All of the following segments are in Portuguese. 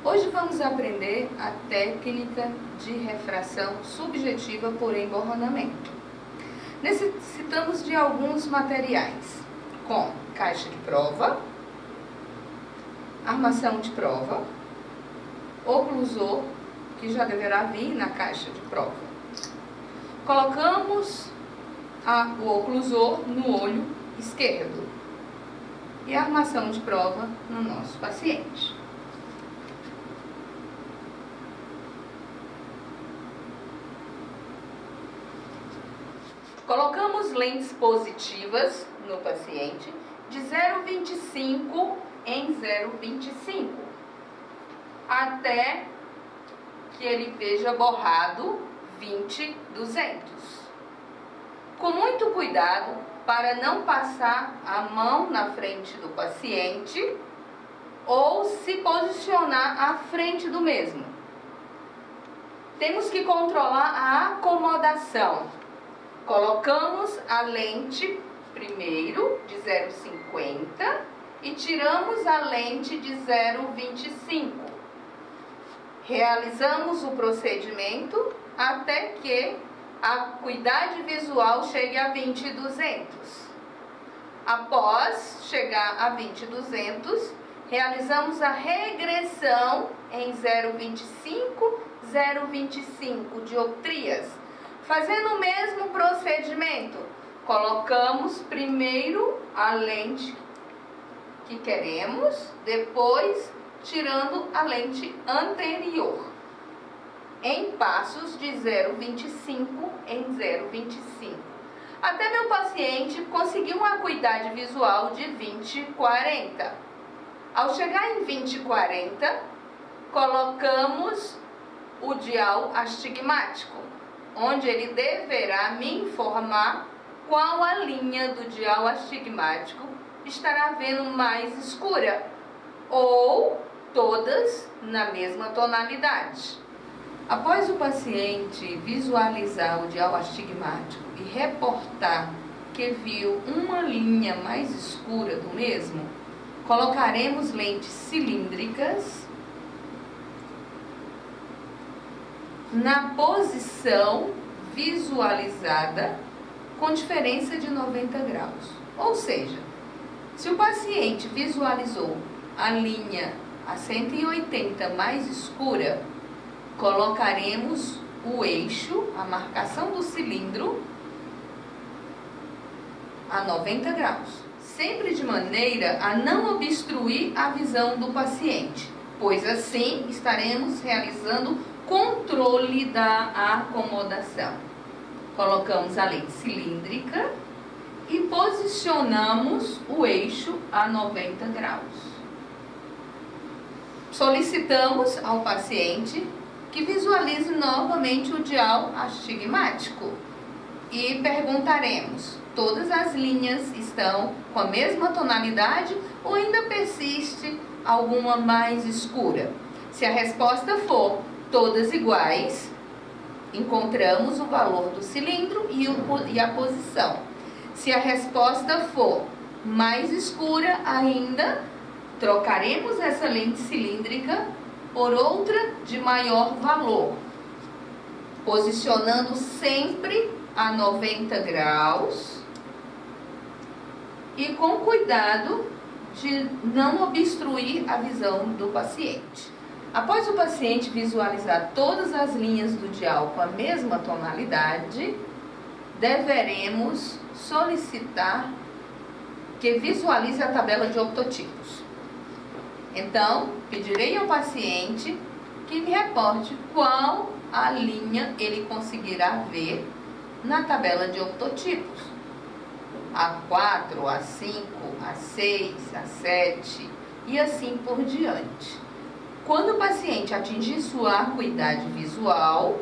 Hoje vamos aprender a técnica de refração subjetiva por emborronamento. Necessitamos de alguns materiais, como caixa de prova, armação de prova, oclusor, que já deverá vir na caixa de prova. Colocamos o oclusor no olho esquerdo e a armação de prova no nosso paciente. Colocamos lentes positivas no paciente de 0,25 em 0,25 até que ele veja borrado 20/200. Com muito cuidado para não passar a mão na frente do paciente ou se posicionar à frente do mesmo. Temos que controlar a acomodação. Colocamos a lente primeiro de 0,50 e tiramos a lente de 0,25. Realizamos o procedimento até que a acuidade visual chegue a 20/200. Após chegar a 20/200, realizamos a regressão em 0,25, 0,25 dioptrias. Fazendo o mesmo procedimento, colocamos primeiro a lente que queremos, depois tirando a lente anterior, em passos de 0,25 em 0,25. Até meu paciente conseguir uma acuidade visual de 20/40. Ao chegar em 20/40, colocamos o dial astigmático, onde ele deverá me informar qual a linha do dial astigmático estará vendo mais escura, ou todas na mesma tonalidade. Após o paciente visualizar o dial astigmático e reportar que viu uma linha mais escura do mesmo, colocaremos lentes cilíndricas na posição visualizada com diferença de 90 graus. Ou seja, se o paciente visualizou a linha a 180 mais escura, colocaremos o eixo, a marcação do cilindro, a 90 graus, sempre de maneira a não obstruir a visão do paciente, pois assim estaremos realizando controle da acomodação. Colocamos a lente cilíndrica e posicionamos o eixo a 90 graus. Solicitamos ao paciente que visualize novamente o dial astigmático e perguntaremos: todas as linhas estão com a mesma tonalidade ou ainda persiste alguma mais escura? Se a resposta for todas iguais, encontramos o valor do cilindro e a posição. Se a resposta for mais escura ainda, trocaremos essa lente cilíndrica por outra de maior valor, posicionando sempre a 90 graus e com cuidado de não obstruir a visão do paciente. Após o paciente visualizar todas as linhas do dial com a mesma tonalidade, deveremos solicitar que visualize a tabela de optotipos. Então, pedirei ao paciente que me reporte qual a linha ele conseguirá ver na tabela de optotipos. A4, A5, A6, A7 e assim por diante. Quando o paciente atingir sua acuidade visual,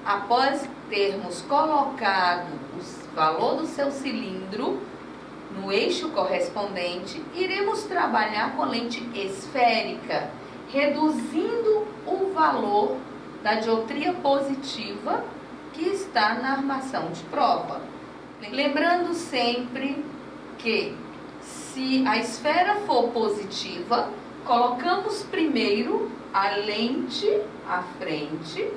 após termos colocado o valor do seu cilindro no eixo correspondente, iremos trabalhar com lente esférica, reduzindo o valor da dioptria positiva que está na armação de prova. Lembrando sempre que, se a esfera for positiva, colocamos primeiro a lente à frente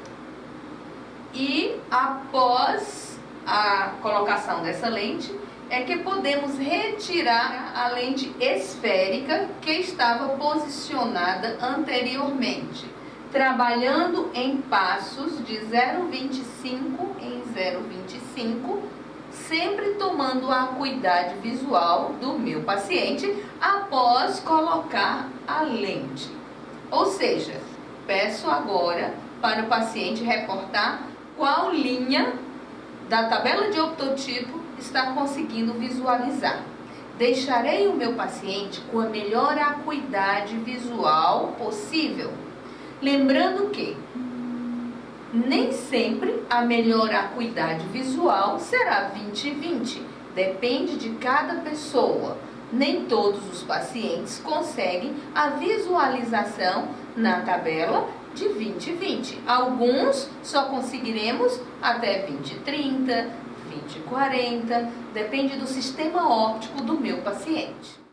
e após a colocação dessa lente é que podemos retirar a lente esférica que estava posicionada anteriormente, trabalhando em passos de 0,25 em 0,25, sempre tomando a acuidade visual do meu paciente após colocar a lente. Ou seja, peço agora para o paciente reportar qual linha da tabela de optotipo está conseguindo visualizar. Deixarei o meu paciente com a melhor acuidade visual possível. Lembrando que nem sempre a melhor acuidade visual será 20/20. Depende de cada pessoa. Nem todos os pacientes conseguem a visualização na tabela de 20/20. Alguns só conseguiremos até 20/30, 20/40, depende do sistema óptico do meu paciente.